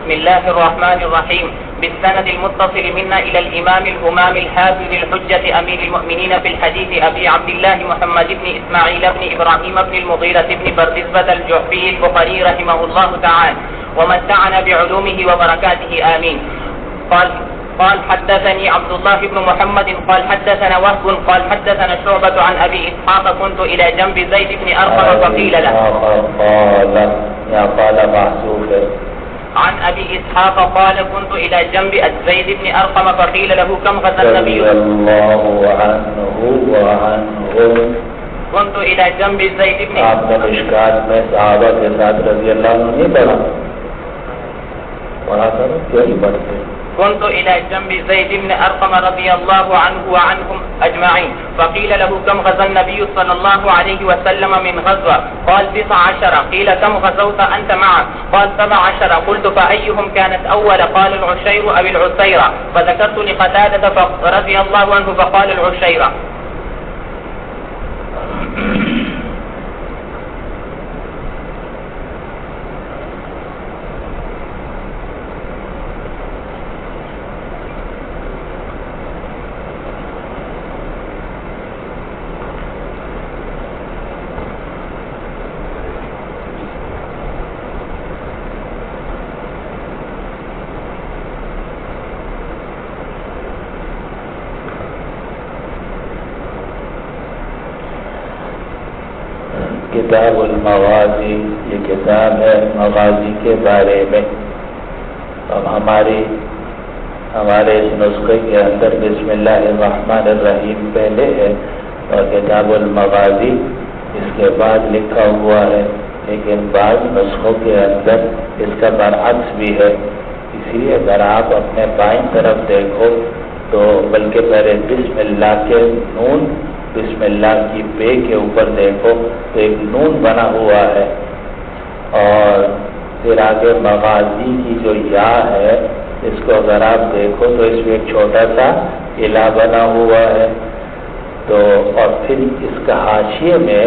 بسم الله الرحمن الرحيم بالسند المتصل منا إلى الإمام الهمام الحافظ الحجة أمير المؤمنين في الحديث أبي عبد الله محمد بن إسماعيل بن إبراهيم بن المغيرة بن بردزبة الجحفي البخاري رحمه الله تعالى ومتعنا بعلومه وبركاته آمين. قال حدثني عبد الله بن محمد قال حدثنا وهب قال حدثنا شعبة عن أبي إسحاق كنت إلى جنب زيد بن أرقم فقيل له عن أبي إسحاق قال كنت إلى جنب زيد بن أرقم فقيل له كم غزا النبي رضي الله عنه وعنهم. كنت إلى جنب زيد بن آپ نے مشکات میں صحابہ کے ساتھ رضی اللہ عنہ نہیں پڑھا کرو کیوں نہیں پڑھتے. كنت إلى جنب زيد بن أرقم رضي الله عنه وعنهم أجمعين فقيل له كم غزا النبي صلى الله عليه وسلم من غزوة قال 19. قيل كم غزوت أنت معه قال 17. قلت فأيهم كانت أول قال العشير أو العسيرة فذكرت لقتادة رضي الله عنه فقال العشيرة. کتاب المغازی، یہ کتاب ہے مغازی کے بارے میں. اب ہمارے اس نسخے کے اندر بسم اللہ الرحمن الرحیم پہلے ہے اور کتاب المغازی اس کے بعد لکھا ہوا ہے، لیکن بعض نسخوں کے اندر اس کا برعکس بھی ہے. اسی لیے اگر آپ اپنے بائیں طرف دیکھو تو بلکہ پہلے بسم اللہ کے نون، بسم اللہ کی بے کے اوپر دیکھو تو ایک نون بنا ہوا ہے، اور پھر آگے مغازی کی جو یا ہے اس کو اگر آپ دیکھو تو اس میں ایک چھوٹا سا علا بنا ہوا ہے. تو اور پھر اس کا حاشیے میں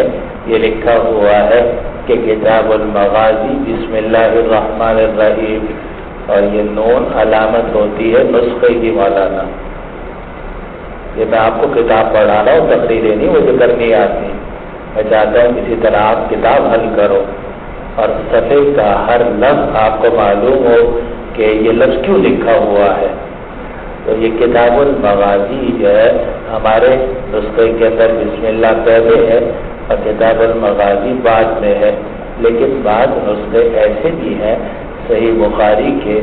یہ لکھا ہوا ہے کہ کتاب المغازی بسم اللہ الرحمن الرحیم، اور یہ نون علامت ہوتی ہے نسخے کی مولانا. یہ میں آپ کو کتاب پڑھا رہا ہوں، تقریریں نہیں مجھے کرنی آتی. میں چاہتا ہوں کسی طرح آپ کتاب حل کرو اور صفحے کا ہر لفظ آپ کو معلوم ہو کہ یہ لفظ کیوں لکھا ہوا ہے. تو یہ کتاب المغازی جو ہے ہمارے نسخے کے اندر بسم اللہ پہلے ہے اور کتاب المغازی بعد میں ہے. لیکن بعض نسخے ایسے بھی ہیں صحیح بخاری کے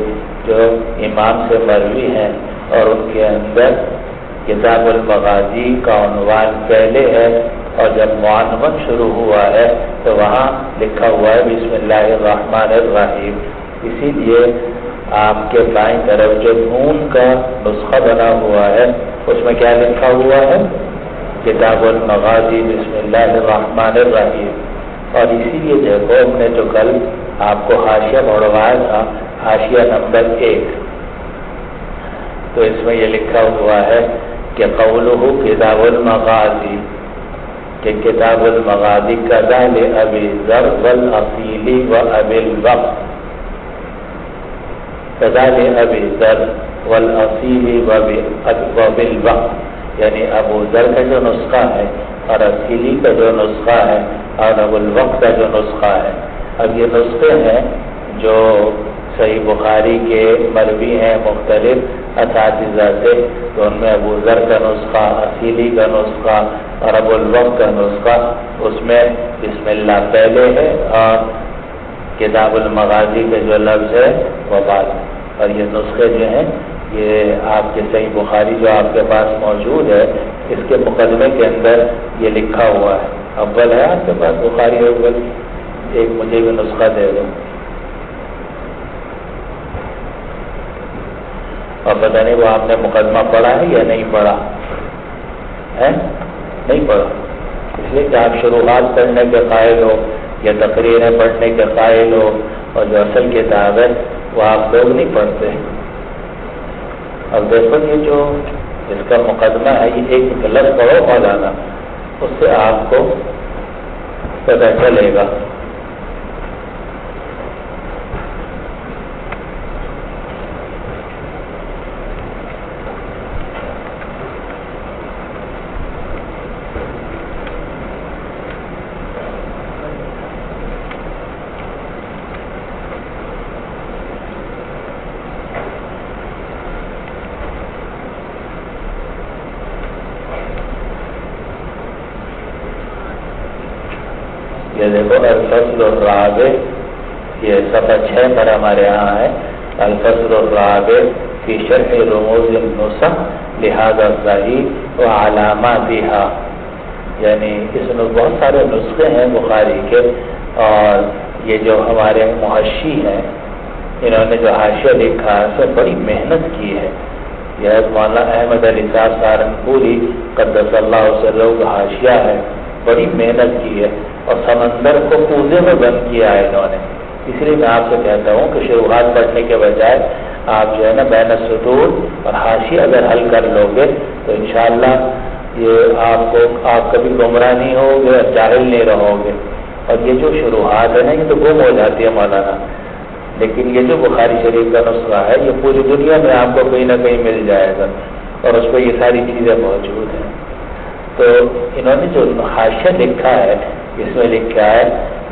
جو امام سے مروی ہیں اور ان کے اندر کتاب المغازی کا عنوان پہلے ہے اور جب معنون شروع ہوا ہے تو وہاں لکھا ہوا ہے بسم اللہ الرحمن الرحیم. اسی لیے آپ کے بائیں طرف جو نون کا نسخہ بنا ہوا ہے اس میں کیا لکھا ہوا ہے؟ کتاب المغازی بسم اللہ الرحمن الرحیم. اور اسی لیے دیکھو ہم نے جو کل آپ کو حاشیہ پڑھوایا تھا، حاشیہ نمبر 1، تو اس میں یہ لکھا ہوا ہے کہ قولہ کتاب المغازی، کہ کتاب المغازی کذا لأبی ذر والاصیل وابی الوقت، کذا لأبی ذر والاصیل وابی الوقت، یعنی ابو ذر کا جو نسخہ ہے اور اصیلی کا جو نسخہ ہے اور ابو الوقت کا جو نسخہ ہے. اب یہ نسخے ہیں جو صحیح بخاری کے مروی ہیں مختلف اساتذہ سے، تو ان میں ابو ذر کا نسخہ، اصیلی کا نسخہ اور ابو الوقت کا نسخہ، اس میں بسم اللہ پہلے ہے اور کتاب المغازی کے جو لفظ ہے وہ بعد. اور یہ نسخے جو ہیں یہ آپ کے صحیح بخاری جو آپ کے پاس موجود ہے اس کے مقدمے کے اندر یہ لکھا ہوا ہے. اول ہے آپ کے پاس بخاری اول، ایک مجھے بھی نسخہ دے دو. اور پتہ نہیں وہ آپ نے مقدمہ پڑھا ہے یا نہیں پڑھا ہے؟ نہیں پڑھا، اس لیے کہ آپ شروحات پڑھنے کے قائل ہو یا تقریریں پڑھنے کے قائل ہو، اور جو اصل کتاب ہے وہ آپ لوگ نہیں پڑھتے. اب دیکھو یہ جو اس کا مقدمہ ہے یہ ایک لفظ پڑھو مولانا، اس سے آپ کو پتہ چلے گا. یہ دیکھو الفصل الرابع، یہ صفحہ 6 پر ہمارے یہاں ہے، الفصل الرابع فی شرح رموز النسخ لہذا الصحیح و علاماتها، یعنی اس میں بہت سارے نسخے ہیں بخاری کے، اور یہ جو ہمارے محشی ہیں انہوں نے جو حاشیہ لکھا ہے اس میں بڑی محنت کی ہے۔ یہ مولانا احمد علی صاحب سہارنپوری قدس اللہ سرہ کا حاشیہ ہے، بڑی محنت کی ہے، اور سمندر کو کوزے میں بند کیا ہے انہوں نے۔ اس لیے میں آپ سے کہتا ہوں کہ شروحات پڑھنے کے بجائے آپ جو ہے نا بین السطور اور حاشیہ اگر حل کر لو گے تو انشاءاللہ یہ آپ کبھی گمراہ نہیں ہوگے اور جاہل نہیں رہو گے۔ اور یہ جو شروحات ہے نا یہ تو گم ہو جاتی ہے مولانا، لیکن یہ جو بخاری شریف کا نسخہ ہے یہ پوری دنیا میں آپ کو کہیں نہ کہیں مل جائے گا، اور اس پہ یہ ساری چیزیں موجود ہیں۔ تو انہوں نے جو حاشیہ لکھا ہے اس میں لکھا ہے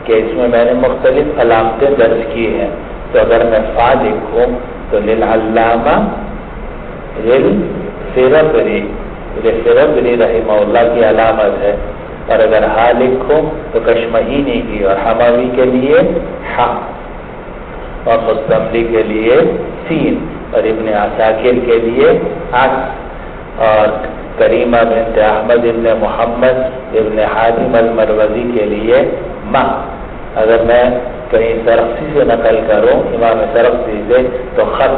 کہ اس میں میں نے مختلف علامتیں درج کی ہیں، تو اگر میں فا لکھوں تو للعلامہ فربری رحمہ اللہ کی علامت ہے، اور اگر ہا لکھوں تو کشمہینی کی، اور حموی کے لیے ہا، اور مستملی کے لیے سین، اور ابن عساکر کے لیے عکس، اور کریمہ بنت احمد ابن محمد ابن حاتم المروزی کے لیے ما۔ اگر میں کہیں سرخسی سے نقل کروں امام سرخسی سے تو خط،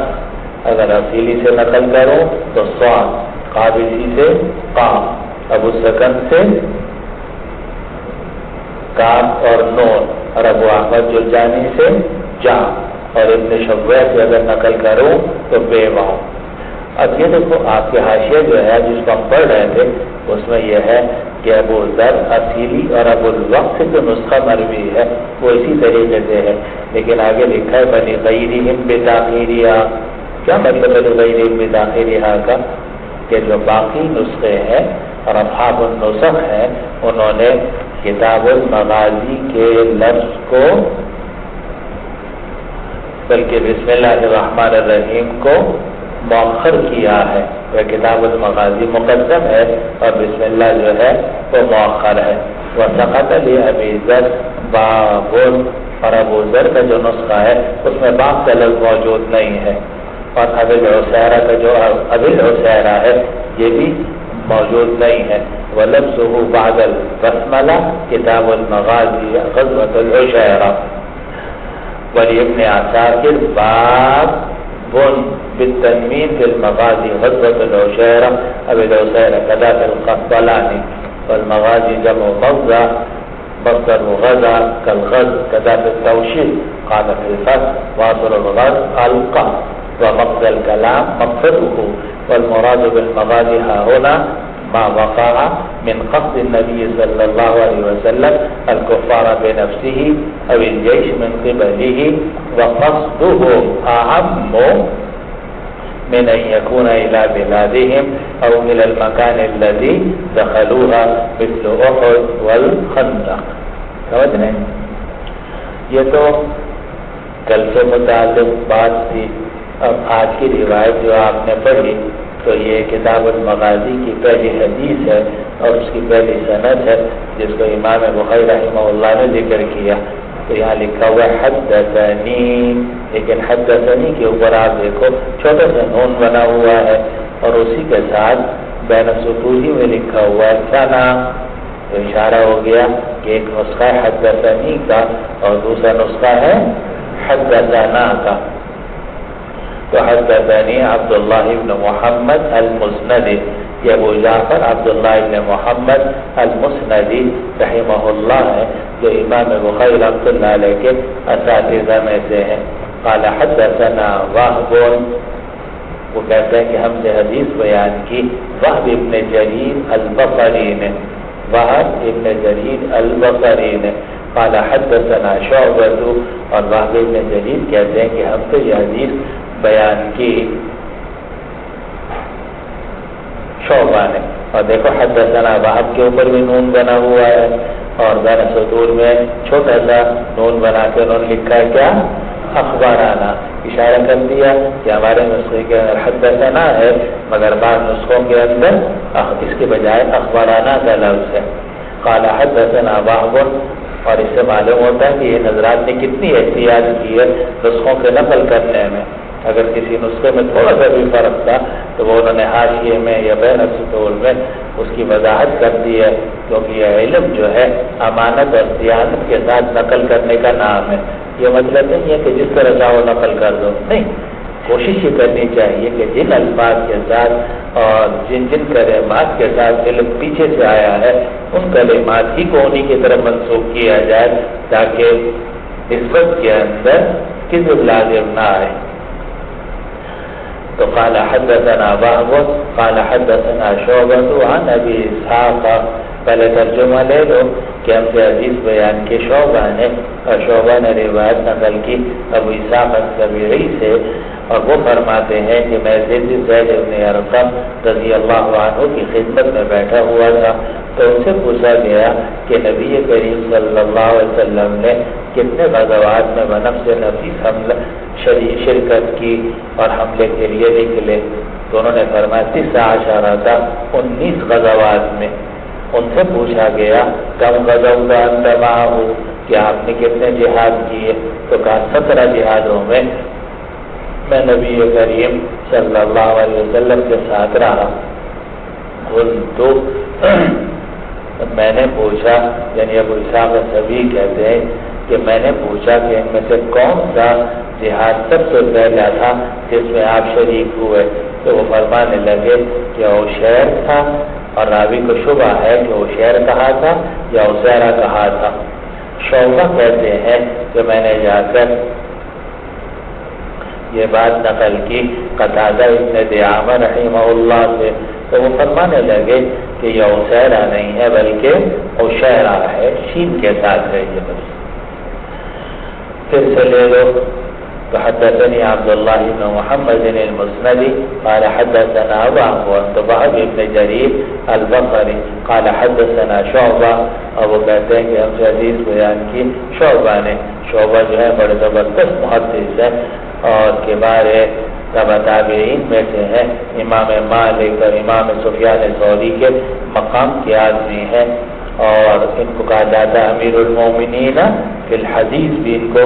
اگر اصیلی سے نقل کروں تو صاد، قابسی سے قام، ابو سکن سے کاف اور نون، اور ابو احمد جرجانی سے جا، اور ابن شبوہ سے اگر نقل کروں تو بے واو۔ اب یہ دیکھو آپ کے حاشیہ جو ہے جس کو ہم پڑھ رہے تھے اس میں یہ ہے کہ ابو ذر اصیلی اور ابو الوقت سے جو نسخہ مروی ہے وہ اسی طریقے سے ہے، لیکن آگے لکھا ہے بنی غیرہم بتاخیرہا۔ کیا مطلب ہے غیرہم بتاخیرہا کا؟ کہ جو باقی نسخے ہیں اور اصحاب النسخ ہیں انہوں نے کتاب المغازی کے لفظ کو بلکہ بسم اللہ الرحمن الرحیم کو مؤخر کیا ہے، وہ کتاب المغازی مقدم ہے اور بسم اللہ جو ہے وہ مؤخر ہے۔ وسقط لأبی ذر باب، اور ابو ذر کا جو نسخہ ہے اس میں باب کا لفظ موجود نہیں ہے، اور ابی العسیرہ کا جو ابی العسیرہ ہے یہ بھی موجود نہیں ہے۔ ولفظه بعد البسملہ کتاب المغازی غزوۃ العشیرہ، ولابن عساکر باب بالتنوین فی المغازی غزوۃ العشیرہ ابی العسیرہ کذا فی القسطلانی، والمغازی جمع غزہ مصدر غزہ کالغز کذا فی التوشیح قال فی الفتح واصل الغز القى، ومقصد الكلام مقصده، والمراد بالمغازی ها هنا ما وقع من قصد النبي صلى الله عليه وسلم الكفار بنفسه او الجيش من قبله، وقصده اعم من ان يكون الى بلادهم او الى المكان الذي دخلوها مثل احد والخندق۔ سمجھ رہے ہیں؟ یہ تو کل سے متعلق بات تھی۔ اب آج کی روایت جو آپ نے پڑھی تو یہ کتاب المغازی کی پہلی حدیث ہے اور اس کی پہلی سند ہے جس کو امام بخاری رحمہ اللہ نے ذکر کیا۔ تو یہاں لکھا ہوا ہے حدثنی، لیکن حدثنی کے اوپر آپ دیکھو چھوٹا سا نون بنا ہوا ہے اور اسی کے ساتھ بین السطوری میں لکھا ہوا ہے ثنا، تو اشارہ ہو گیا کہ ایک نسخہ ہے حدثنی کا اور دوسرا نسخہ ہے حدثنا کا۔ تو حدثنی عبداللہ ابن محمد المسندی، یہ ابو جعفر عبداللہ ابن محمد المسندی رحمہ اللہ ہے جو امام بخاری رحمۃ اللہ علیہ کے اساتذہ میں سے ہیں۔ قال حدثنا وهب، وہ کہتے ہیں کہ ہم سے حدیث بیان کی وهب ابن جریر البصری نے، وهب ابن جریر البصری نے۔ قال حدثنا شعبہ، اور وهب ابن جریر کہتے ہیں کہ ہم سے یہ حدیث بیان کی شعبہ نے، اور دیکھو حدثنا وهب کے اوپر بھی نون بنا ہوا ہے اور بین السطور میں چھوٹا سا نون بنا کے انہوں نے لکھا ہے کیا؟ اخبارانہ، اشارہ کر دیا کہ ہمارے نسخے کے اندر حدثنا ہے مگر بعض نسخوں کے اندر اس کے بجائے اخبارانہ کا لفظ ہے۔ قال حدثنا وهب اور اس سے معلوم ہوتا ہے کہ یہ حضرات نے کتنی احتیاط کی ہے نسخوں کے نقل کرنے میں. اگر کسی نسخے میں تھوڑا سا بھی فرق تھا تو وہ انہوں نے حاشیے میں یا بین السطور میں اس کی وضاحت کر دی ہے، کیونکہ یہ علم جو ہے امانت اور دیانت کے ساتھ نقل کرنے کا نام ہے. یہ مطلب نہیں ہے کہ جس طرح چاہو نقل کر دو، نہیں، کوشش یہ کرنی چاہیے کہ جن الفاظ کے ساتھ اور جن کلمات کے ساتھ علم پیچھے سے آیا ہے ان کلمات ہی کو انہیں کی طرف منسوخ کیا جائے تاکہ نسبت کے اندر کذب لازم نہ آئے. تو قال حدثنا وهب قال حدثنا شعبة عن ابي اسحاق. پہلے ترجمہ لے لو کہ ہم سے حدیث بیان کے شعبہ نے، اور شعبہ نے روایت نقل کی ابو اسحاق السبیعی سے، اور وہ فرماتے ہیں کہ میں زید بن ارقم رضی اللہ عنہ کی خدمت میں بیٹھا ہوا تھا تو ان سے پوچھا گیا کہ نبی کریم صلی اللہ علیہ وسلم نے کتنے غزوات میں بنفس نفیس شرکت کی اور حملے کے لیے نکلے. تو انہوں نے فرمایا 19 غزوات میں. ان سے پوچھا گیا کم غزوہ انت معہ، کہ آپ نے کتنے جہاد کیے؟ تو کہا 17 جہادوں میں میں نبی کریم صلی اللہ علیہ وسلم کے ساتھ رہا. تو میں نے پوچھا، یعنی ابو اسحاق سبھی کہتے ہیں کہ میں نے پوچھا کہ ان میں سے کون سا جہاد سب سے پہلا تھا جس میں آپ شریک ہوئے؟ تو وہ فرمانے لگے کہ عشیر تھا، اور راوی کو شبہ ہے کہ عشیر کہا تھا یا عسیرہ کہا تھا. شعبہ کہتے ہیں کہ میں نے جا کر یہ بات نقل کی قتادہ ابن دعامہ رحمہ اللہ سے، تو وہ فرمانے لگے کہ یہ عسیرہ نہیں ہے بلکہ عشیرہ ہے، شین کے ساتھ ہے. یہ بس پھر سے لے لو. تو حدثني عبد الله بن محمد المسندي قال حدثنا وهب بن جرير البصري قال حدثنا شعبہ. اور وہ کہتے ہیں کہ ہم سے حدیث بیان کی شعبہ نے. شعبہ جو ہے بڑے زبردست محدث ہے اور کبار تابعین میں سے ہیں. امام مالک اور امام سفیان ثوری کے مقام کے آدمی ہیں، اور ان کو کہا جاتا ہے امیر المومنین فی الحدیث بھی ان کو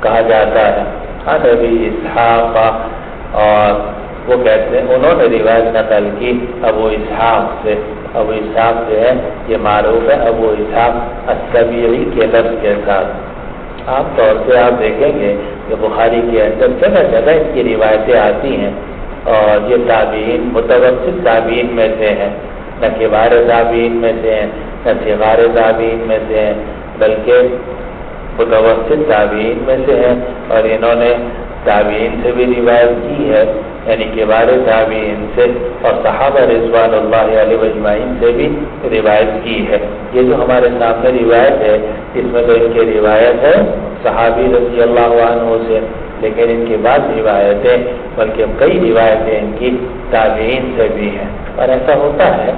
کہا جاتا ہے. ابی اسحاق، اور وہ کہتے ہیں انہوں نے روایت نقل کی ابو اسحاق سے. ابو اسحاق جو ہے یہ معروف ہے ابو اسحاق السبیعی کے لفظ کے ساتھ. عام طور سے آپ دیکھیں گے کہ بخاری کے اندر جگہ جگہ اس کی روایتیں آتی ہیں، اور یہ تابعین متوسط تابعین میں سے ہیں، نہ کبار تابعین میں سے ہیں نہ صغار تابعین میں سے ہیں، بلکہ متوسط تابعین میں سے ہیں. اور انہوں نے تابعین سے بھی روایت کی ہے، یعنی کبار تابعین سے، اور صحابہ رضوان اللہ علیہ اجمعین سے بھی روایت کی ہے. یہ جو ہمارے سامنے روایت ہے اس میں تو ان کی روایت ہے صحابی رضی اللہ عنہ سے، لیکن ان کی بعض روایتیں بلکہ کئی روایتیں ان کی تابعین سے بھی ہیں. اور ایسا ہوتا ہے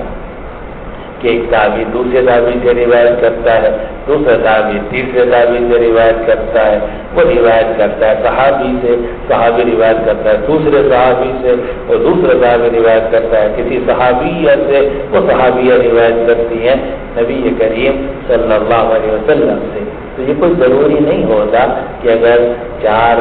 کہ ایک تابعی دوسرے تابعی سے روایت کرتا ہے، دوسرا تابعی تیسرے تابعی سے روایت کرتا ہے، وہ روایت کرتا ہے صحابی سے، صحابی روایت کرتا ہے دوسرے صحابی سے، وہ دوسرا صحابی روایت کرتا ہے کسی صحابیہ سے، وہ صحابیہ روایت کرتی ہیں نبی کریم صلی اللہ علیہ وسلم سے. تو یہ کوئی ضروری نہیں ہوتا کہ اگر 4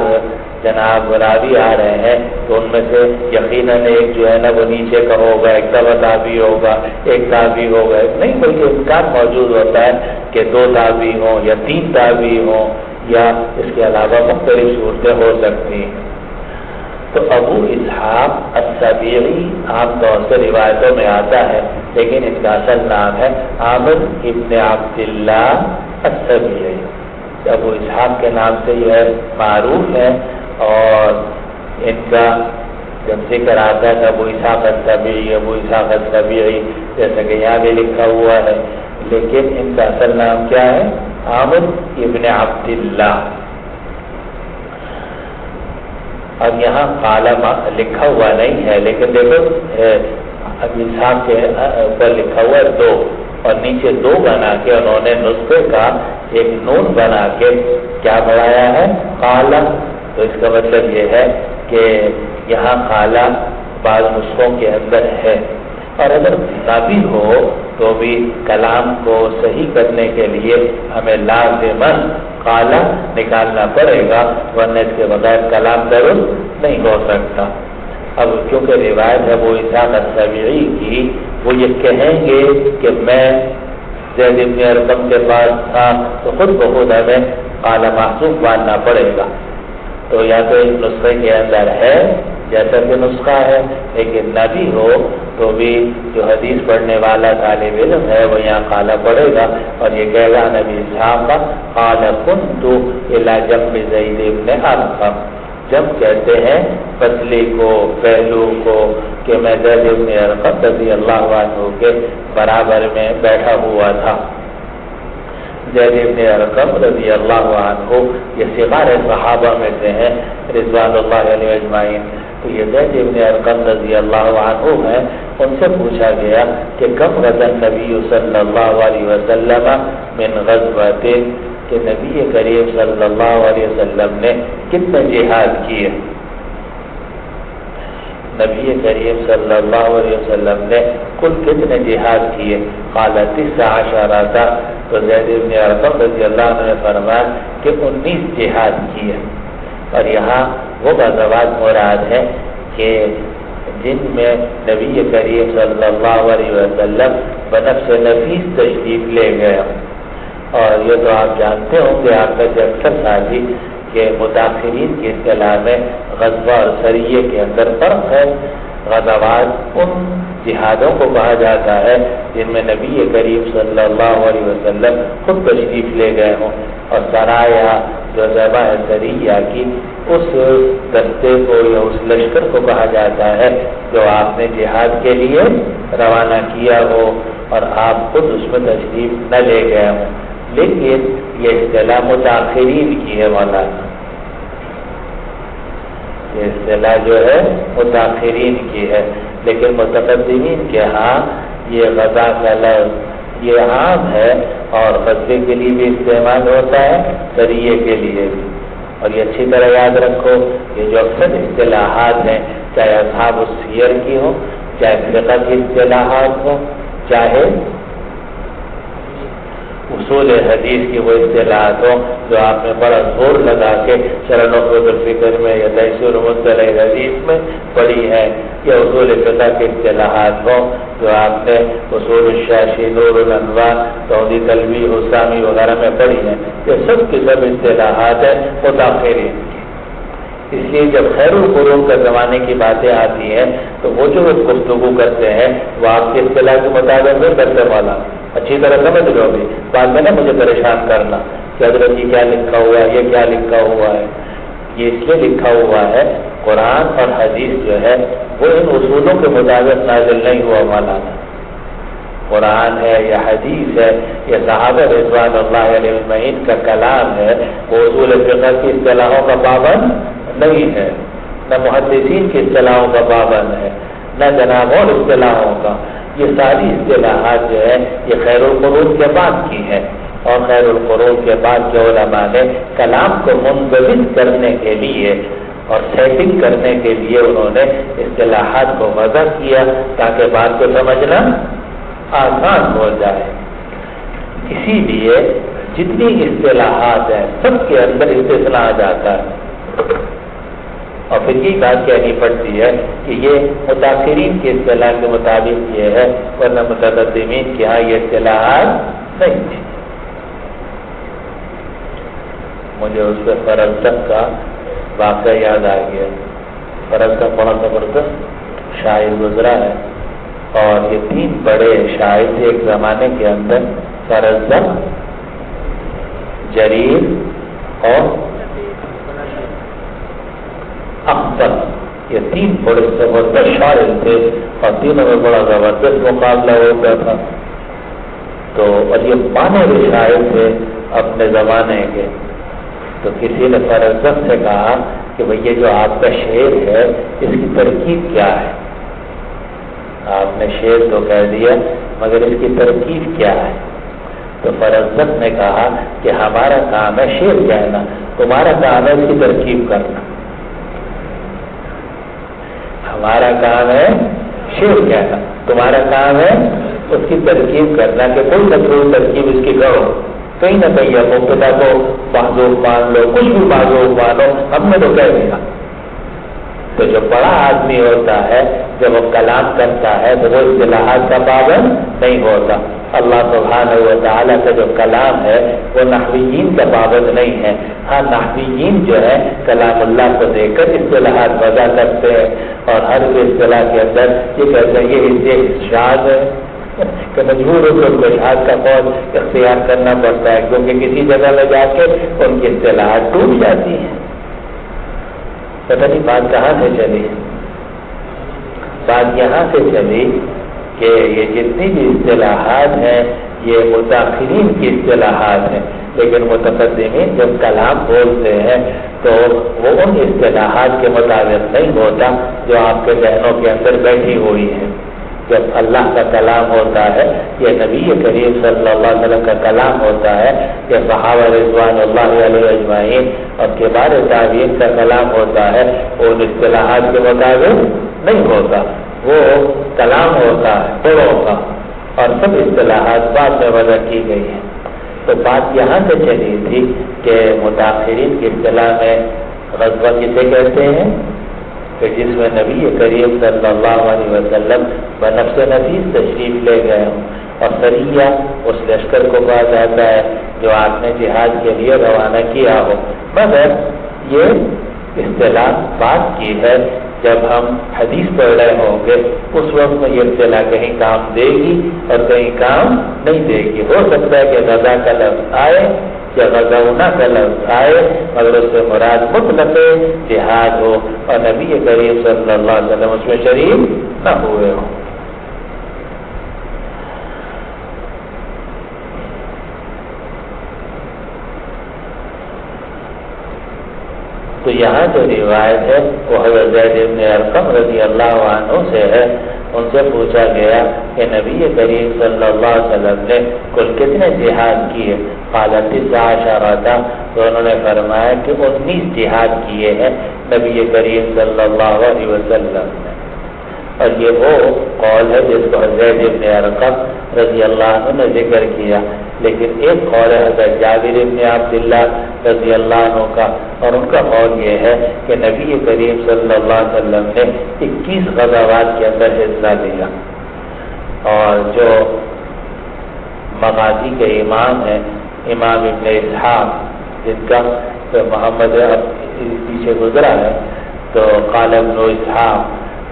جناب راوی آ رہے ہیں تو ان میں سے یقیناً ایک جو ہے نا وہ نیچے کا ہوگا، ایک تابعی ہوگا، ایک تابعی ہوگا. نہیں، بلکہ امکان موجود ہوتا ہے کہ 2 تابعی ہوں یا 3 تابعی ہوں، یا اس کے علاوہ مختلف صورتیں ہو سکتی ہیں. تو ابو اسحاق السبیعی عام طور سے روایتوں میں آتا ہے، لیکن اس کا اصل نام ہے عامر ابن عبداللہ السبیعی. ابو اسحاق کے نام سے یہ معروف ہے، اور ان کا جب ذکر آتا ہے ابو اسحاق السبیعی، ابو اسحاق السبیعی، جیسا کہ یہاں بھی لکھا ہوا ہے، لیکن ان کا اصل نام کیا ہے؟ عامر ابن عبداللہ. اور یہاں قالما لکھا ہوا نہیں ہے، لیکن دیکھو ابو اسحاق کے اوپر لکھا ہوا ہے 2، اور نیچے 2 بنا کے انہوں نے نسخے کا ایک نون بنا کے کیا بڑھایا ہے؟ قالا. تو اس کا مطلب یہ ہے کہ یہاں قالا بعض نسخوں کے اندر ہے، اور اگر نہ بھی ہو تو بھی کلام کو صحیح کرنے کے لیے ہمیں لازماً قالا نکالنا پڑے گا، ورنہ اس کے بغیر کلام درست نہیں ہو سکتا۔ اب کیونکہ روایت ہے وہ اسحاق السبیعی کی، وہ یہ کہیں گے کہ میں زید بن ارقم کے پاس تھا، تو خود بخود ہمیں قالا محذوف ماننا پڑے گا۔ تو یا تو اس نسخے کے اندر ہے جیسا کہ نسخہ ہے، لیکن نہ بھی ہو تو بھی جو حدیث پڑھنے والا طالب علم ہے وہ یہاں قالا پڑھے گا اور یہ کہے گا نبی اسحاق قال كنت الى جنب زید بن ارقم، جب کہتے ہیں پسلی کو، پہلو کو، کہ میں زید بن ارقم رضی اللہ عنہ کے برابر میں بیٹھا ہوا تھا۔ زید بن ارقم رضی اللہ عنہ یہ صغار صحابہ میں سے ہیں رضوان اللہ علیہ اجمعین۔ تو یہ زید بن ارقم رضی اللہ عنہ ہیں، ان سے پوچھا گیا کہ کم غزا نبی صلی اللہ علیہ وسلم من غزوۃ، کہ نبی کریم صلی اللہ علیہ وسلم نے کتنے جہاد کیے؟ نبی کریم صلی اللہ علیہ وسلم نے کل کتنے جہاد کیے؟ قال 19 تو زید بن ارقم رضی اللہ عنہ نے فرمایا کہ 19 جہاد کیے۔ اور یہاں وہ غزوات مراد ہے کہ جن میں نبی کریم صلی اللہ علیہ وسلم بنفس نفیس تشریف لے گئے۔ اور یہ تو آپ جانتے ہوں کہ آپ کا اکثر ساتھی کہ متاثرین کی اصطلاح میں غزوہ اور سریے کے اندر فرق ہے۔ غزوات ان جہادوں کو کہا جاتا ہے جن میں نبی کریم صلی اللہ علیہ وسلم خود تشریف لے گئے ہوں، اور سرایا جو ذبح سریہ کی اس دستے کو یا اس لشکر کو کہا جاتا ہے جو آپ نے جہاد کے لیے روانہ کیا ہو اور آپ خود اس میں تشریف نہ لے گئے ہوں۔ لیکن یہ اصطلاح متاخرین کی ہے مولانا، یہ اصطلاح جو ہے متاخرین کی ہے، لیکن متقدمین کے ہاں یہ غزا کا لفظ یہ عام ہے اور غزے کے لیے بھی استعمال ہوتا ہے، سریے کے لیے بھی۔ اور یہ اچھی طرح یاد رکھو، یہ جو اکثر اصطلاحات ہیں، چاہے اصحاب السیر کی ہوں، چاہے فقہ کی اصطلاحات ہوں، چاہے اصول حدیث کی وہ اصطلاحات ہوں جو آپ نے بڑا زور لگا کے شرح نخبۃ الفکر میں یا تیسیر مصطلح حدیث میں پڑھی ہے، یا اصول فقہ کی اصطلاحات ہوں جو آپ نے اصول الشاشی، نور الانوار، توحید تلویح، حسامی وغیرہ میں پڑھی ہیں، یہ سب کی سب اصطلاحات ہیں متاخرین کی۔ اس لیے جب خیر القرون کا زمانے کی باتیں آتی ہیں تو وہ جو گفتگو کرتے ہیں وہ آپ کی اصطلاح کے مطابق نہیں کرتے والا، اچھی طرح سمجھ لو بھی، بعد میں نہ مجھے پریشان کرنا کہ حضرت یہ کیا لکھا ہوا ہے، یہ کیا لکھا ہوا ہے۔ یہ اس لیے لکھا ہوا ہے قرآن اور حدیث جو ہے وہ ان اصولوں کے مطابق نازل نہیں ہوا مولانا۔ قرآن ہے یا حدیث ہے یا صحابہ رضوان اللہ علیہ اجمعین کا کلام ہے، وہ اصول فقہ کی اصطلاحوں کا پابند نہیں ہے، نہ محدثین کی اصطلاحوں کا پابند ہے، نہ جناب اور اصطلاحوں کا۔ یہ ساری اصطلاحات جو ہے یہ خیر القرون کے بعد کی ہے، اور خیر القرون کے بعد جو علماء نے کلام کو منضبط کرنے کے لیے اور سیٹنگ کرنے کے لیے انہوں نے اصطلاحات کو وضع کیا تاکہ بات کو سمجھنا آسان ہو جائے۔ اسی لیے جتنی اصطلاحات ہیں سب کے اندر استثناء آ جاتا ہے، اور پھر یہ بات کہنی پڑتی ہے کہ یہ متاثرین کی اصطلاح کے مطابق یہ ہے، ورنہ متقدمین کے ہاں یہ اصطلاحات نہیں تھی۔ مجھے اس پہ فرزدق کا واقعہ یاد آ گیا۔ فرزدق بڑا زبردست شاعر گزرا ہے، اور یہ 3 بڑے شاعر تھے ایک زمانے کے اندر، فرزدق، جریر اور اختر، یہ 3 بڑے زبردست شاعر تھے، اور تینوں میں بڑا زبردست مقابلہ ہوتا تھا۔ تو اور یہ مانے ہوئے شاعر تھے اپنے زمانے کے۔ تو کسی نے فرزدق سے کہا کہ بھئی یہ جو آپ کا شعر ہے اس کی ترکیب کیا ہے؟ آپ نے شعر تو کہہ دیا مگر اس کی ترکیب کیا ہے؟ تو فرزدق نے کہا کہ ہمارا کام ہے شعر کہنا، تمہارا کام ہے اس کی ترکیب کرنا۔ ہمارا کام ہے شعر کہنا، تمہارا کام ہے اس کی ترکیب کرنا کہ کوئی نہ کوئی ترکیب اس کی کرو، کہیں نہ کہیں مبتدا کو معذوف مان لو، کچھ بھی معذوف مانو، ہم نے تو کہہ دیا۔ تو جو بڑا آدمی ہوتا ہے جب وہ کلام کرتا ہے تو وہ اصطلاحات کا پابند نہیں ہوتا۔ اللہ سبحانہ و تعالیٰ کا جو کلام ہے وہ نحویین کا پابند نہیں ہے۔ ہاں نحویین جو ہے کلام اللہ کو دیکھ کر اصطلاحات وضع کرتے ہیں اور ہر اصطلاح کے اندر یہ کہتے ہیں یہ اشاعت ہے کہ مجبور ہو کر اشاعت کا قول اختیار کرنا پڑتا ہے، کیونکہ کسی جگہ میں جا کے ان کی اصطلاحات ٹوٹ جاتی ہیں۔ پتہ نہیں بات کہاں سے چلی، بات یہاں سے چلی کہ یہ جتنی بھی اصطلاحات ہیں یہ متاخرین کی اصطلاحات ہیں، لیکن متقدمین جب کلام بولتے ہیں تو وہ ان اصطلاحات کے مطابق نہیں ہوتا جو آپ کے ذہنوں کے اندر بیٹھی ہوئی ہے۔ جب اللہ کا کلام ہوتا ہے، یہ نبی کریم صلی اللہ علیہ وسلم کا کلام ہوتا ہے، یہ صحابہ رضوان اللہ علیہ اجمعین اور کبار تابعین کا کلام ہوتا ہے، ان اصطلاحات کے مطابق نہیں ہوتا، وہ کلام ہوتا ہے بڑوں کا، اور سب اصطلاحات بعد میں وضع کی گئی ہیں۔ تو بات یہاں سے چلی تھی کہ متاخرین کی اصطلاح میں غزوہ کسے کہتے ہیں کہ جس میں نبی کریم صلی اللہ علیہ وسلم بنفس نفیس تشریف لے گئے ہوں، اور سریہ اس لشکر کو کہا جاتا ہے جو آپ نے جہاد کے لیے روانہ کیا ہو۔ مگر یہ اصطلاح بات کی ہے جب ہم حدیث پڑھ رہے ہوں گے اس وقت میں یہ اصطلاح کہیں کام دے گی اور کہیں کام نہیں دے گی۔ ہو سکتا ہے کہ غزا کا لفظ آئے یا غزونا کا لفظ آئے مگر اس سے مراد مطلق جہاد ہو اور نبی کریم صلی اللہ علیہ وسلم اس میں شریک نہ ہوئے ہوں۔ تو یہاں جو روایت ہے وہ حضرت زید بن ارقم رضی اللہ عنہ سے ہے۔ ان سے پوچھا گیا کہ نبی کریم صلی اللہ علیہ وسلم نے کل کتنے جہاد کیے؟ قال 19 تو انہوں نے فرمایا کہ 19 جہاد کیے ہیں نبی کریم صلی اللہ علیہ وسلم نے۔ اور یہ وہ قول ہے جس کو حضرت ابن ارقم رضی اللہ عنہ نے ذکر کیا، لیکن ایک قول ہے حضرت جابر بن عبداللہ رضی اللہ عنہ کا، اور ان کا قول یہ ہے کہ نبی کریم صلی اللہ علیہ وسلم نے 21 غزوات کے اندر حصہ لیا، اور جو مغازی کے امام ہیں امام ابن اسحاق جن کا محمد پیچھے گزرا ہے، تو قال ابن اسحاق،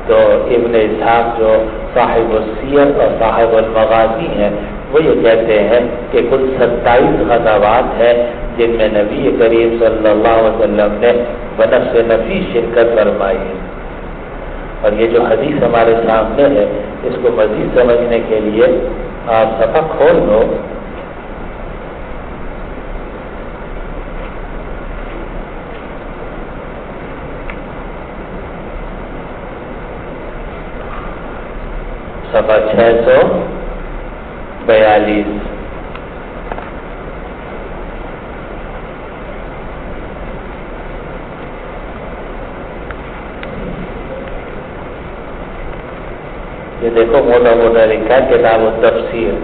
تو ابن اسحاق جو صاحب السیر اور صاحب المغازی ہیں وہ یہ کہتے ہیں کہ کل 27 غزوات ہیں جن میں نبی کریم صلی اللہ علیہ وسلم نے بنفس نفیس شرکت فرمائی ہے۔ اور یہ جو حدیث ہمارے سامنے ہے اس کو مزید سمجھنے کے لیے آپ صفحہ کھول لو، صفحہ 642۔ یہ دیکھو موٹا موٹا لکھا ہے کتاب التفسیر،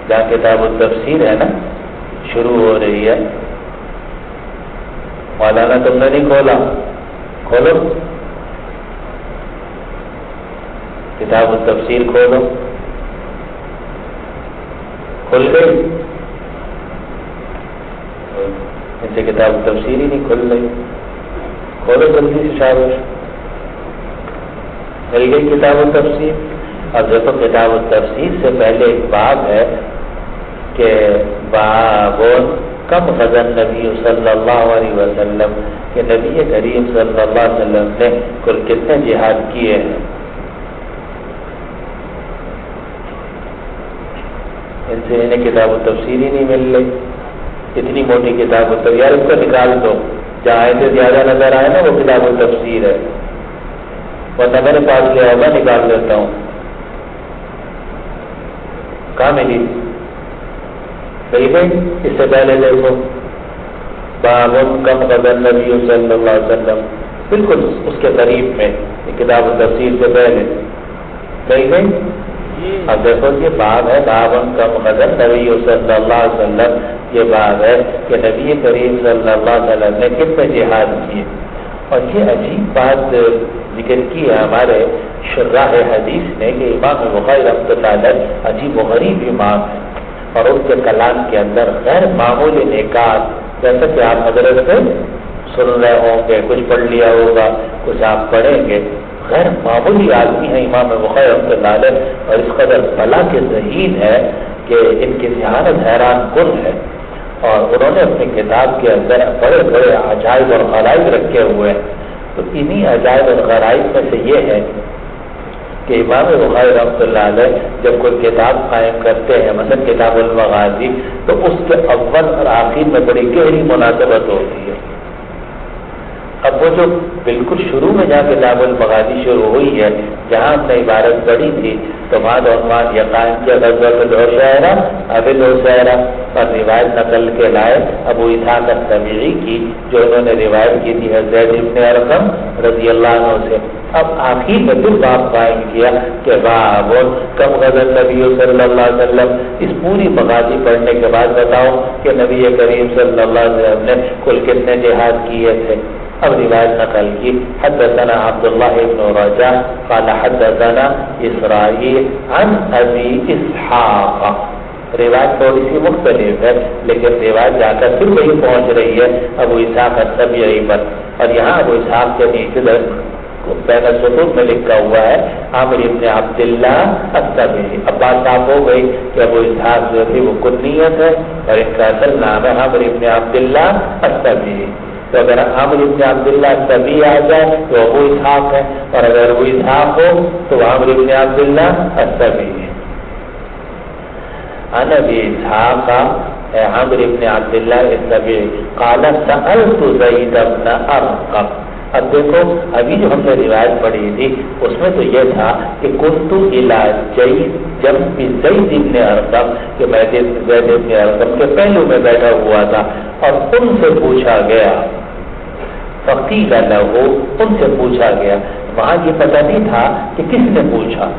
جہاں کتاب التفسیر ہے نا شروع ہو رہی ہے۔ مولانا تم نے نہیں کھولا، کھولو کتاب التفسیر، کھولو، کھل گئی؟ ان سے کتاب التفسیر ہی نہیں کھل رہی، کھولو جلدی سے، شاباش، مل گئی کتاب التفسیر۔ اب دیکھو کتاب التفسیر سے پہلے ایک باب ہے کہ باب کم غزا نبی صلی اللہ علیہ وسلم، کہ نبی کریم صلی اللہ علیہ وسلم نے کل کتنے جہاد کیے ہیں۔ ان سے انہیں کتاب التفسیر ہی نہیں مل رہی، اتنی موٹی کتاب التفسیر، یار اس کو نکال دو، جہاں سے زیادہ نظر آئے نا وہ کتاب التفسیر ہے، ورنہ میرے پاس لے آؤ، میں نکال دیتا ہوں۔ کہاں ملی؟ صحیح ہے، اس سے پہلے دیکھو باب کم غزا نبی صلی اللہ علیہ وسلم، بالکل اس کے قریب میں کتاب التفسیر سے پہلے گئی اب دیکھو یہ باب ہے باب کم غزل نبی صلی اللہ علیہ وسلم، یہ باب ہے کہ نبی کریم صلی اللہ علیہ وسلم نے کتنے جہاد کیے. اور یہ عجیب بات ذکر کی ہے ہمارے شراح حدیث نے کہ امام بخاری رحمۃ اللہ علیہ عجیب و غریب امام ہے، اور ان کے کلام کے اندر غیر معمولی نکات، جیسا کہ آپ حضرت سے سن رہے ہوں گے، کچھ پڑھ لیا ہوگا، کچھ آپ پڑھیں گے. غیر معمولی آدمی ہے امام بخاری رحمۃ اللہ علیہ، اور اس قدر بلا کے ذہین ہے کہ ان کی ذہانت حیران کن ہے. اور انہوں نے اپنی کتاب کے اندر بڑے بڑے عجائب اور غرائب رکھے ہوئے ہیں. تو انہی عجائب اور غرائب میں سے یہ ہے کہ امام بخاری رحمۃ اللہ علیہ جب کوئی کتاب قائم کرتے ہیں، مثلا کتاب المغازی، تو اس کے اول اور آخر میں بڑی گہری مناسبت ہوتی ہے. اب وہ جو بالکل شروع میں جہاں کتاب المغازی شروع ہوئی ہے، جہاں ہم نے عبارت پڑھی تھی، تو وہاں عنوان یہ قائم کیا غزوۃ العشیرہ ابی العشیرہ، اور روایت نقل کے لائے ابو اسحاق السبیعی کی، جو انہوں نے روایت کی تھی زید بن ارقم رضی اللہ عنہ سے. اب آخر میں پھر باب قائم کیا کہ باب کم غزل نبی صلی اللہ علیہ وسلم. اس پوری مغازی پڑھنے کے بعد بتاؤ کہ نبی کریم صلی اللہ علیہ وسلم نے کل کتنے جہاد کیے تھے. اب روایت نقل کی حدثنا عبداللہ بن رجاء قال حدثنا اسرائیل عن ابی اسحاق. روایت تھوڑی سی مختلف ہے، لیکن روایت جا کر پھر وہی پہنچ رہی ہے ابو اسحاق السبیعی پر. اور یہاں ابو اسحاق کے نیچے بین السطور میں لکھا ہوا ہے عامر ابن عبداللہ السبیعی. اب بات صاف ہو گئی کہ ابو اسحاق جو تھی وہ کنیت ہے اور ان کا اصل نام ہے عامر ابن عبداللہ السبیعی. تو اگر عامر ابن عبداللہ السبیعی آ جائے تو ابو اسحاق ہے، اور اگر ابو اسحاق ہو تو عامر ابن عبداللہ السبیعی ہے. عن ابی اسحاق عامر ابن عبداللہ السبیعی قال سألت زید بن ارقم. اب دیکھو ابھی جو ہم نے روایت پڑھی تھی اس میں تو یہ تھا کہ کنت الی جنب زید بن ارقم، کہ میں زید بن ارقم کے پہلو میں بیٹھا ہوا تھا، اور ان سے پوچھا گیا، فقیل لہ، ان سے پوچھا گیا. وہاں یہ پتہ نہیں تھا کہ کس نے پوچھا،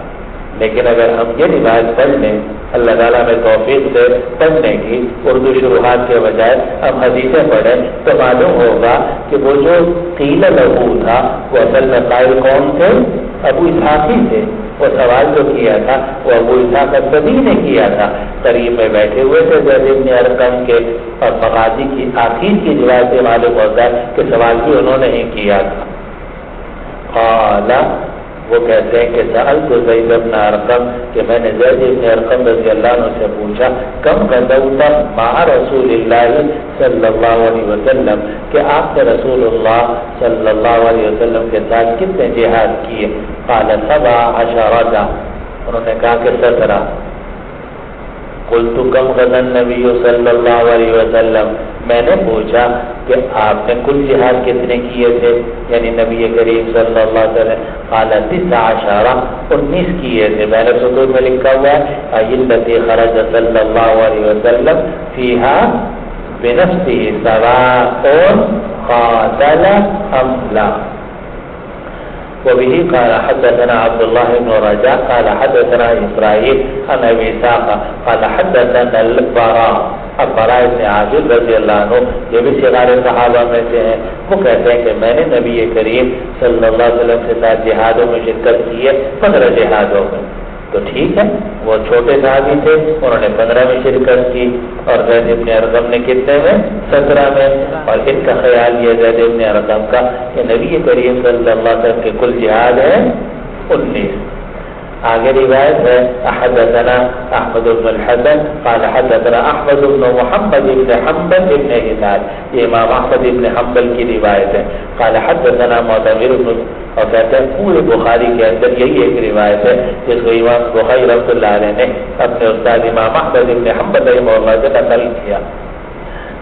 لیکن اگر ہم یہ روایت پڑھ لیں، اللہ تعالیٰ میں توفیق دے پڑھنے کی، اردو شروحات کے بجائے ہم حدیثیں پڑھیں، تو معلوم ہوگا کہ وہ جو قیل لہو تھا وہ اصل میں قائل کون تھے؟ ابو اسحاق ہی تھے. وہ سوال جو کیا تھا وہ ابو اسحاق السبیعی نے کیا تھا. قریب میں بیٹھے ہوئے تھے زید بن ارقم کے، اور مغازی کی آخر کی روایت سے معلوم ہوتا ہے کہ سوال بھی انہوں نے ہی کیا تھا. قال، وہ کہتے ہیں کہ سألت زید بن ارقم، کہ میں نے زید بن ارقم رضی اللہ عنہ سے پوچھا کم غزوت مع رسول اللہ صلی اللہ علیہ وسلم، کہ آپ نے رسول اللہ صلی اللہ علیہ وسلم کے ساتھ کتنے جہاد کیے. قال 17، انہوں نے کہا کہ 17. قلت کم غزا النبی صلی اللہ علیہ وسلم، میں نے پوچھا کہ آپ نے کل جہاد کتنے کیے تھے، یعنی نبی کریم صلی اللہ علیہ وسلم. قال 19، 19 کیے تھے. میں نے سطور میں لکھا ہوا ہے التي خرج صلی اللہ علیہ وسلم فيها بنفسه سواء قاتل ام لا. وبه قال حدثنا عبد الله بن رجاء قال حدثنا اسرائيل عن ابي اسحاق قال حدثنا البراء بن عازب رضی اللہ عنہ، یہ بھی صغار صحابہ میں سے ہیں. وہ کہتے ہیں کہ میں نے نبی کریم صلی اللہ علیہ وسلم کے ساتھ جہادوں میں شرکت کی ہے، 15 جہادوں میں. تو ٹھیک ہے، وہ چھوٹے صحابی تھے، انہوں نے 15 میں شرکت کی، اور زید بن ارقم نے کتنے میں؟ 17 میں. اور ان کا خیال یہ زید بن ارقم کا کہ نبی کریم صلی اللہ علیہ وسلم کے کل جہاد ہے 19. آگے روایت ہے حدثنا احمد بن الحسن قال حدثنا احمد بن محمد بن حنبل بن ہلال، یہ امام احمد بن حنبل کی روایت ہے. قال حدثنا معتمر بن، اور کہتے ہیں پورے بخاری کے اندر یہی ایک روایت ہے جس کو امام بخاری رحمۃ اللہ علیہ نے اپنے استاد امام احمد بن حنبل رحمہ اللہ سے نقل کیا.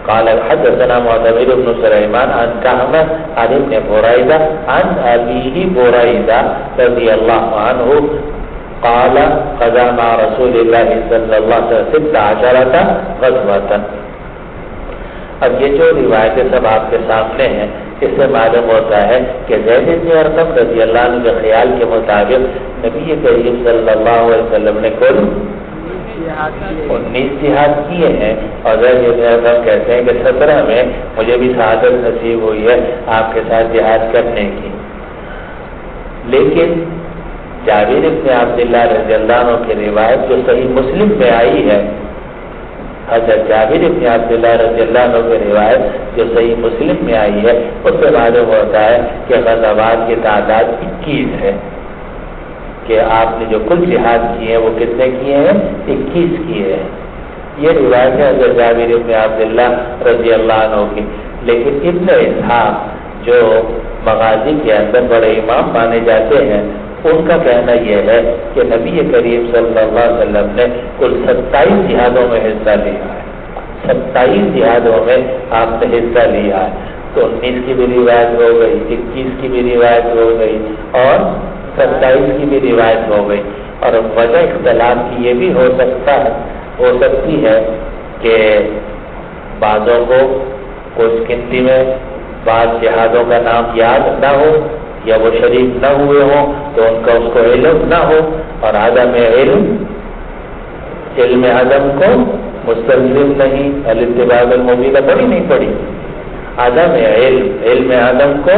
قال حدثنا معتمر بن سليمان عن كهمة عن ابن بريدة عن أبيه بريدة رضي الله عنه قال غزا مع رسول الله صلی اللہ علیہ وسلم 16 غزوة. اب یہ جو روایتیں سب آپ کے سامنے ہیں، اس سے معلوم ہوتا ہے کہ زید بن ارقم رضی اللہ عنہ کے خیال کے مطابق نبی کریم صلی اللہ علیہ وسلم نے کل 19 جہاد کیے ہیں، اور زید بن ارقم کہتے ہیں کہ 17 میں مجھے بھی سعادت نصیب ہوئی ہے آپ کے ساتھ جہاد کرنے کی۔ لیکن جابر بن عبداللہ رضی اللہ عنہ کی روایت جو صحیح مسلم میں آئی ہے، حضرت جابر بن عبداللہ رضی اللہ عنہ کی روایت جو صحیح مسلم میں آئی ہے، اس سے معلوم ہوتا ہے کہ غزوات کی تعداد 21 ہے، کہ آپ نے جو کل جہاد کیے ہیں وہ کتنے کیے ہیں؟ 21 کیے ہیں۔ یہ روایت ہے حضرت جابر بن عبداللہ رضی اللہ عنہ کی۔ لیکن ابن اسحاق جو مغازی کے اندر بڑے امام مانے جاتے ہیں، ان کا کہنا یہ ہے کہ نبی کریم صلی اللہ علیہ وسلم نے کل 27 جہادوں میں حصہ لیا ہے، 27 جہادوں میں آپ نے حصہ لیا ہے۔ تو 19 کی بھی روایت ہو گئی، 21 کی بھی روایت ہو گئی، اور 27 کی بھی روایت ہو گئی۔ اور وجہ اختلاف کی یہ بھی ہو سکتی ہے کہ بعضوں کو کچھ گنتی میں بعض جہادوں کا نام یاد نہ ہو، یا وہ شریک نہ ہوئے ہوں تو ان کا اس کو علم نہ ہو، اور عدم علم عدم کو مستلزم نہیں۔ الاتباع المبینہ پڑھی نہیں پڑھی؟ عدم علم عدم کو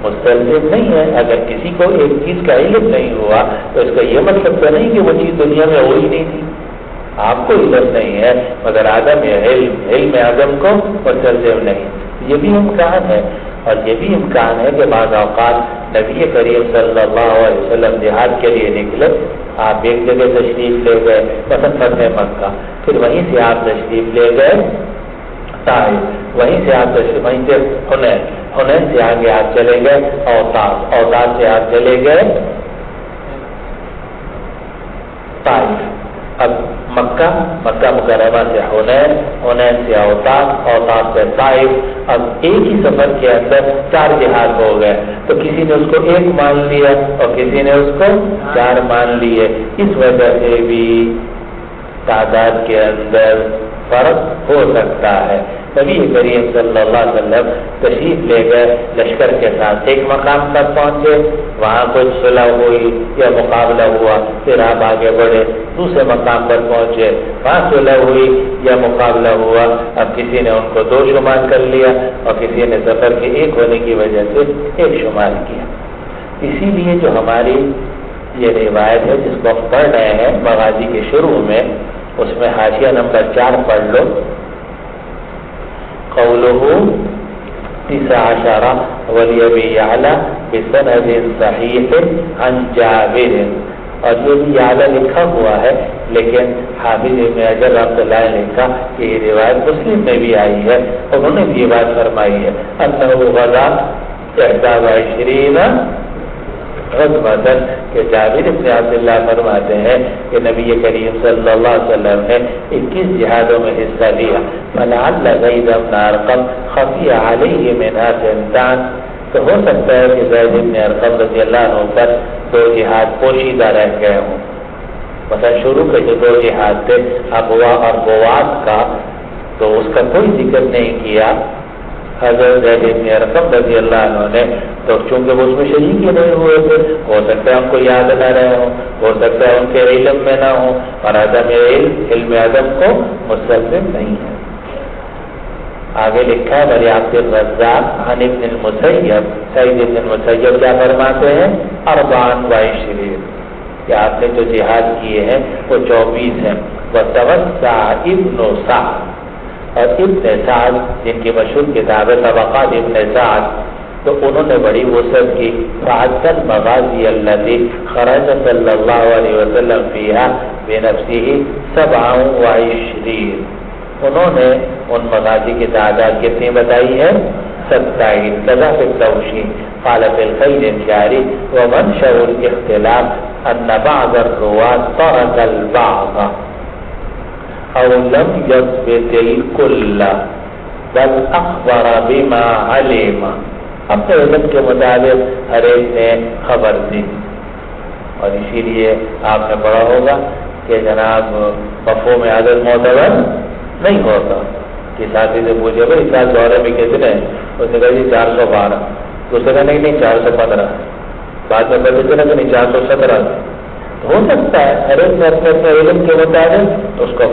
مستلزم نہیں ہے۔ اگر کسی کو ایک چیز کا علم نہیں ہوا تو اس کا یہ مطلب تو نہیں کہ وہ چیز دنیا میں ہوئی نہیں تھی۔ آپ کو علم نہیں ہے مگر عدم علم عدم کو مستلزم نہیں۔ یہ بھی امکان ہے، اور یہ بھی امکان ہے کہ بعض اوقات نبی کریم صلی اللہ علیہ وسلم جہاد کے لیے نکلے، آپ ایک جگہ تشریف لے گئے مثلا فتح مکہ، پھر وہیں سے آپ تشریف لے گئے طائف، وہیں سے حنین سے آگے آپ چلے گئے اوطاس سے آپ چلے گئے طائف۔ اب مکہ مکرمہ سے حنین سے اوطاس سے طائف، اب ایک ہی سفر کے اندر 4 جہاد ہو گئے، تو کسی نے اس کو 1 مان لیا اور کسی نے اس کو 4 مان لیے۔ اس وجہ سے بھی تعداد کے اندر فرق ہو سکتا ہے۔ نبی کریم صلی اللہ علیہ وسلم تشریف لے گئے لشکر کے ساتھ، ایک مقام تک پہنچے، وہاں کچھ صلح ہوئی یا مقابلہ ہوا، پھر آپ آگے بڑھے، دوسرے مقام پر پہنچے، وہاں صلح ہوئی یا مقابلہ ہوا، اب کسی نے ان کو 2 شمار کر لیا اور کسی نے سفر کے 1 ہونے کی وجہ سے 1 شمار کیا۔ اسی لیے جو ہماری یہ روایت ہے جس کو ہم پڑھ رہے ہیں مغازی کے شروع میں، اس میں حاشیہ نمبر 4 پڑھ لو، قولہ 19 ولی یعلا بسند صحیح عن جابر، اور یہ بھی یعلا لکھا ہوا ہے، لیکن حافظ ابن حجر رحمۃ اللہ علیہ نے لکھا کہ یہ روایت مسلم میں بھی آئی ہے، انہوں نے بھی یہ بات فرمائی ہے، انہ غزا 21 غزوۃ، کہ جابر بن عبداللہ فرماتے ہیں کہ نبی کریم صلی اللہ علیہ وسلم نے 21 جہادوں میں حصہ لیا۔ فلعل زید بن ارقم خفی علیہ منها 2، تو ہو سکتا ہے کہ زید بن ارقم رضی اللہ عنہ پر 2 جہاد پوشیدہ رہ گئے ہوں۔ مثلا شروع کے جو 2 جہاد تھے ابوا اور بواس کا، تو اس کا کوئی ذکر نہیں کیا حضرت زید بن ارقم رضی اللہ عنہ نے، تو چونکہ وہ اس میں شریک ہی نہیں ہوئے تھے، ہو سکتا ہے ان کو یاد نہ رہے ہوں، ہو سکتا ہے ان کے علم میں نہ ہوں، اور عدم علم عدم کو مستلزم نہیں ہے۔ آگے لکھا ہے دریافت الرزاق عن ابن المسیب، سعید ابن المسیب کیا فرماتے ہیں 24 کہ آپ نے جو جہاد کیے ہیں وہ 24 ہیں۔ وتوسع ابن سعد، اور ابن سعد جن کی مشہور کتاب ہے طبقات ابن سعد، تو انہوں نے بڑی وسعت کی، فعد المغازی التي خرج صلی اللہ علیہ وسلم فيها بنفسه 27، انہوں نے ان مغازی کی تعداد کتنی بتائی ہے؟ 27۔ كذا في التوشيح قال في الخيل الجاري ومنشأ الاختلاف أن بعض الرواة ترك البعض أو لم يثبت الكل بل أخبر بما علم، اپنے علم کے مطابق ہر ایک نے خبر دی۔ اور اسی لیے آپ نے پڑھا ہوگا کہ جناب مفہوم عدد معتبر نہیں ہوتا، کہ ساتھی سے پوچھے بھائی 4 دورے میں کتنے، اس نے کہا یہ 412، دوسرے کا نہیں 415، بعد میں پتہ چلا کہ نہیں 417 ہو سکتا ہے، ہر ایک اپنے علم کے مطابق اس کو